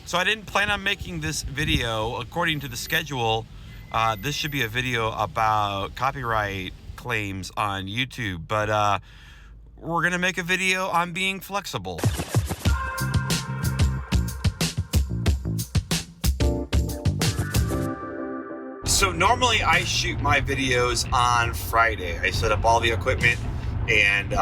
So I didn't plan on making this video. According to the schedule, this should be a video about copyright claims on YouTube, but we're gonna make a video on being flexible. So normally I shoot my videos on Friday. I set up all the equipment, and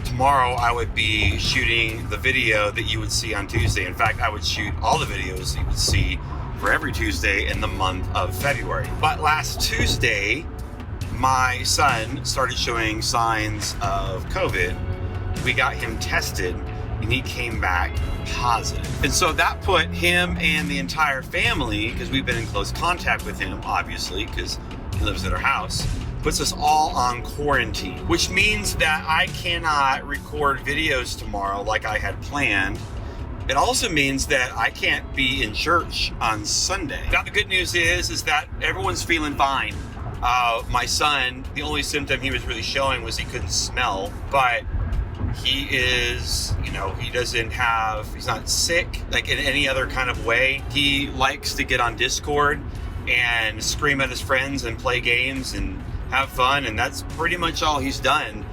tomorrow I would be shooting the video that you would see on Tuesday. In fact, I would shoot all the videos you would see for every Tuesday in the month of February. But last Tuesday, my son started showing signs of COVID. We got him tested and he came back positive. And so that put him and the entire family, because we've been in close contact with him, obviously, because he lives at our house, puts us all on quarantine, which means that I cannot record videos tomorrow like I had planned. It also means that I can't be in church on Sunday. Now, the good news is that everyone's feeling fine. My son, the only symptom he was really showing was he couldn't smell, but he is, he's not sick like in any other kind of way. He likes to get on Discord and scream at his friends and play games and have fun, and that's pretty much all he's done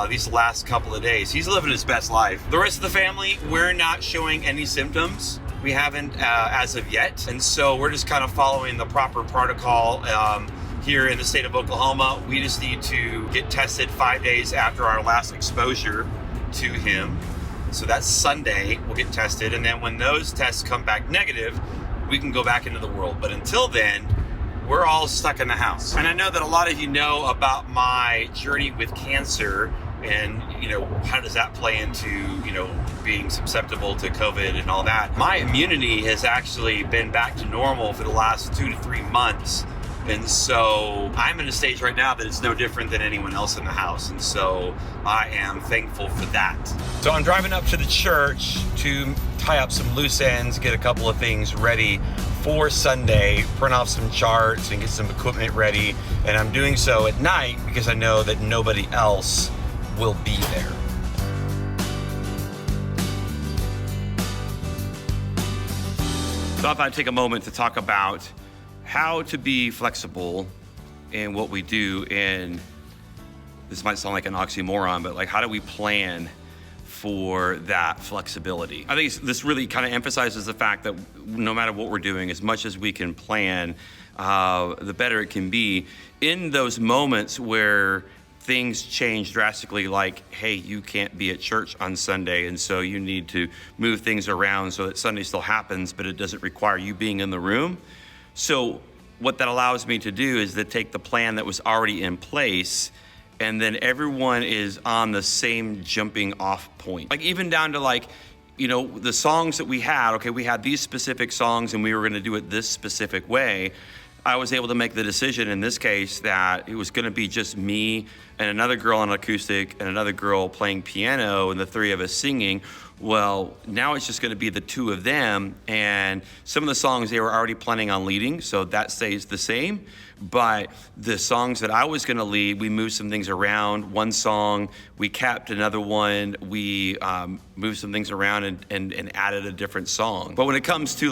these last couple of days. He's living his best life. The rest of the family, we're not showing any symptoms. We haven't as of yet, and so we're just kind of following the proper protocol. Here in the state of Oklahoma, we just need to get tested 5 days after our last exposure to him. So that's Sunday, we'll get tested, and then when those tests come back negative, we can go back into the world. But until then, we're all stuck in the house. And I know that a lot of you know about my journey with cancer, and how does that play into being susceptible to COVID and all that. My immunity has actually been back to normal for the last 2 to 3 months. And so I'm in a stage right now that it's no different than anyone else in the house. And so I am thankful for that. So I'm driving up to the church to tie up some loose ends, get a couple of things ready for Sunday, print off some charts and get some equipment ready. And I'm doing so at night because I know that nobody else will be there. So I thought I'd take a moment to talk about how to be flexible in what we do. And this might sound like an oxymoron, but how do we plan for that flexibility? I think this really kind of emphasizes the fact that no matter what we're doing, as much as we can plan, the better it can be. In those moments where things change drastically, like, hey, you can't be at church on Sunday, and so you need to move things around so that Sunday still happens, but it doesn't require you being in the room. So what that allows me to do is to take the plan that was already in place, and then everyone is on the same jumping off point. Even down to the songs that we had, okay, we had these specific songs and we were gonna do it this specific way. I was able to make the decision in this case that it was gonna be just me and another girl on acoustic and another girl playing piano and the three of us singing. Well, now it's just gonna be the two of them, and some of the songs they were already planning on leading, so that stays the same. But the songs that I was gonna lead, we moved some things around. One song, we capped another one, we moved some things around and added a different song. But when it comes to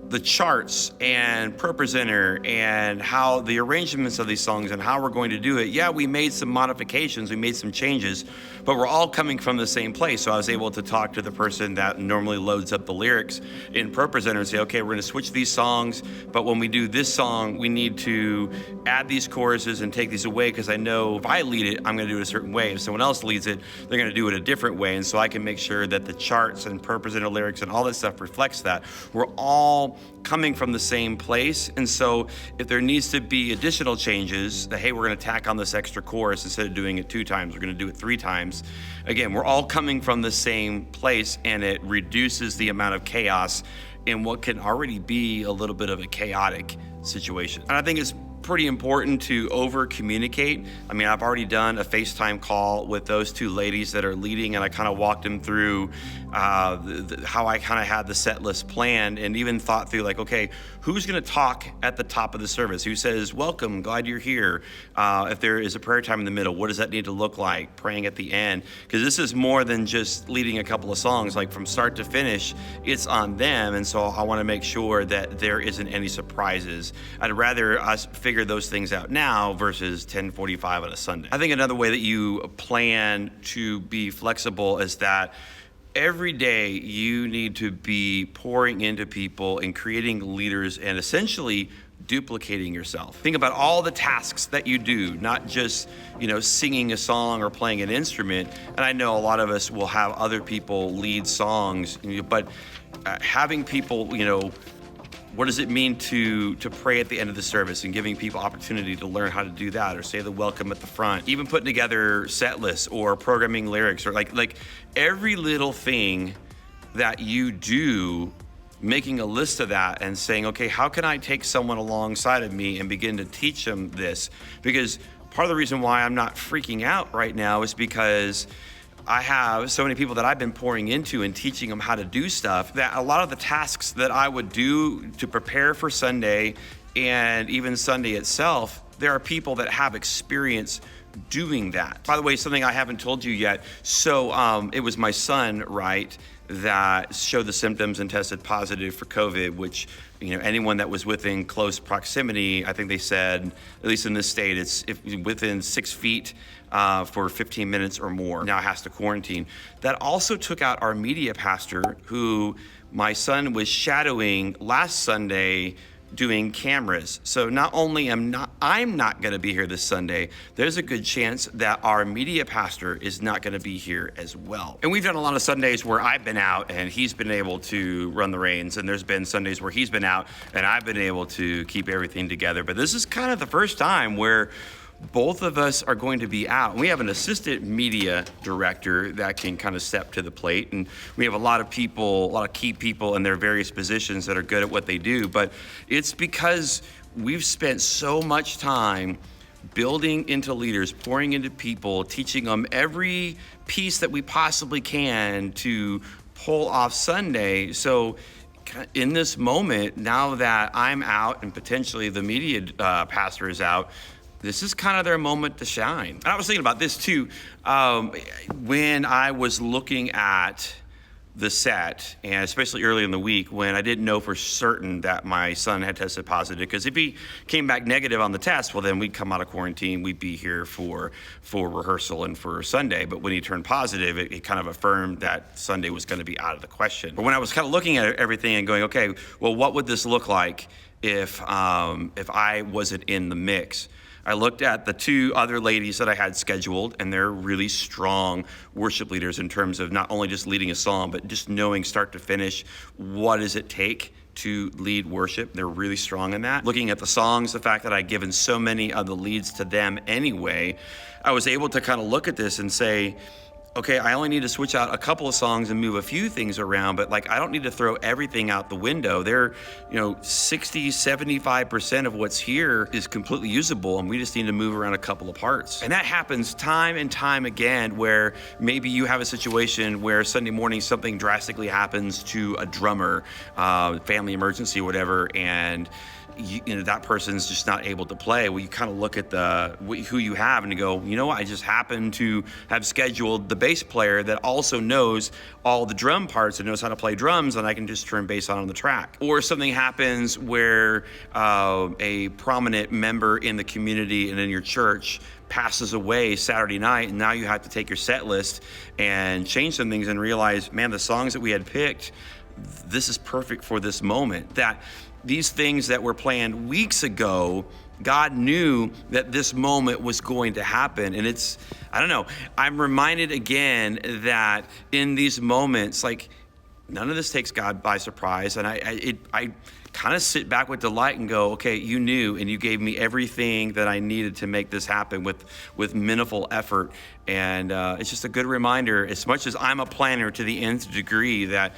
the charts and per presenter and how the arrangements of these songs and how we're going to do it, yeah, we made some modifications, we made some changes, but we're all coming from the same place. So I was able to talk to the person that normally loads up the lyrics in per presenter and say, okay, we're gonna switch these songs, but when we do this song, we need to add these choruses and take these away, because I know if I lead it, I'm gonna do it a certain way. If someone else leads it, they're gonna do it a different way. And so I can make sure that the charts and per presenter lyrics and all that stuff reflects that. We're all coming from the same place. And so if there needs to be additional changes, that, hey, we're gonna tack on this extra chorus instead of doing it 2 times, we're gonna do it 3 times. Again, we're all coming from the same place, and it reduces the amount of chaos in what can already be a little bit of a chaotic situation. And I think it's pretty important to over communicate. I mean, I've already done a FaceTime call with those two ladies that are leading, and I kind of walked them through how I kind of had the set list planned, and even thought through like, okay, who's going to talk at the top of the service? Who says, welcome, glad you're here? If there is a prayer time in the middle, what does that need to look like? Praying at the end, because this is more than just leading a couple of songs. Like from start to finish, it's on them, and so I want to make sure that there isn't any surprises. I'd rather us figure those things out now versus 10:45 on a Sunday. I think another way that you plan to be flexible is that every day you need to be pouring into people and creating leaders and essentially duplicating yourself. Think about all the tasks that you do, not just, singing a song or playing an instrument. And I know a lot of us will have other people lead songs, but having people, what does it mean to pray at the end of the service and giving people opportunity to learn how to do that, or say the welcome at the front, even putting together set lists or programming lyrics, or like every little thing that you do, making a list of that and saying, okay, how can I take someone alongside of me and begin to teach them this? Because part of the reason why I'm not freaking out right now is because I have so many people that I've been pouring into and teaching them how to do stuff, that a lot of the tasks that I would do to prepare for Sunday and even Sunday itself, there are people that have experience doing that. By the way, something I haven't told you yet. So it was my son, right, that showed the symptoms and tested positive for COVID, which, anyone that was within close proximity, I think they said, at least in this state, it's within 6 feet for 15 minutes or more, now has to quarantine. That also took out our media pastor, who my son was shadowing last Sunday doing cameras. So not only I'm not going to be here this Sunday, there's a good chance that our media pastor is not going to be here as well. And we've done a lot of Sundays where I've been out and he's been able to run the reins, and there's been Sundays where he's been out and I've been able to keep everything together. But this is kind of the first time where both of us are going to be out. We have an assistant media director that can kind of step to the plate, and we have a lot of key people in their various positions that are good at what they do. But it's because we've spent so much time building into leaders, pouring into people, teaching them every piece that we possibly can to pull off Sunday. So in this moment, now that I'm out and potentially the media pastor is out, this is kind of their moment to shine. And I was thinking about this too, when I was looking at the set, and especially early in the week when I didn't know for certain that my son had tested positive, because if he came back negative on the test, well, then we'd come out of quarantine, we'd be here for rehearsal and for Sunday. But when he turned positive, it kind of affirmed that Sunday was going to be out of the question. But when I was kind of looking at everything and going, okay, well, what would this look like if I wasn't in the mix? I looked at the two other ladies that I had scheduled, and they're really strong worship leaders in terms of not only just leading a song, but just knowing start to finish, what does it take to lead worship. They're really strong in that. Looking at the songs, the fact that I'd given so many of the leads to them anyway, I was able to kind of look at this and say, okay, I only need to switch out a couple of songs and move a few things around, but I don't need to throw everything out the window. There, 60, 75% of what's here is completely usable, and we just need to move around a couple of parts. And that happens time and time again, where maybe you have a situation where Sunday morning something drastically happens to a drummer, family emergency, whatever, and that person's just not able to play. Well, you kind of look at who you have and you go, I just happen to have scheduled the bass player that also knows all the drum parts and knows how to play drums, and I can just turn bass on the track. Or something happens where a prominent member in the community and in your church passes away Saturday night, and now you have to take your set list and change some things and realize, man, the songs that we had picked, this is perfect for this moment. That these things that were planned weeks ago, God knew that this moment was going to happen. And I'm reminded again that in these moments, none of this takes God by surprise. And I kind of sit back with delight and go, okay, you knew, and you gave me everything that I needed to make this happen with minimal effort. And it's just a good reminder, as much as I'm a planner to the nth degree, that,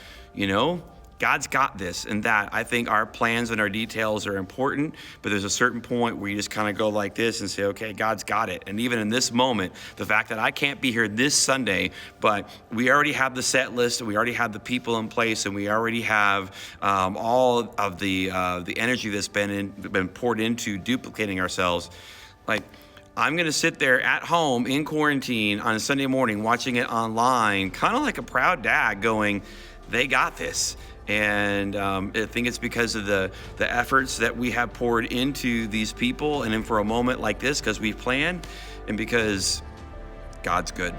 God's got this and that. I think our plans and our details are important, but there's a certain point where you just kind of go like this and say, okay, God's got it. And even in this moment, the fact that I can't be here this Sunday, but we already have the set list and we already have the people in place and we already have all of the energy that's been poured into duplicating ourselves. Like, I'm going to sit there at home in quarantine on a Sunday morning watching it online, kind of like a proud dad going, they got this. And I think it's because of the efforts that we have poured into these people and then for a moment like this, because we've planned and because God's good.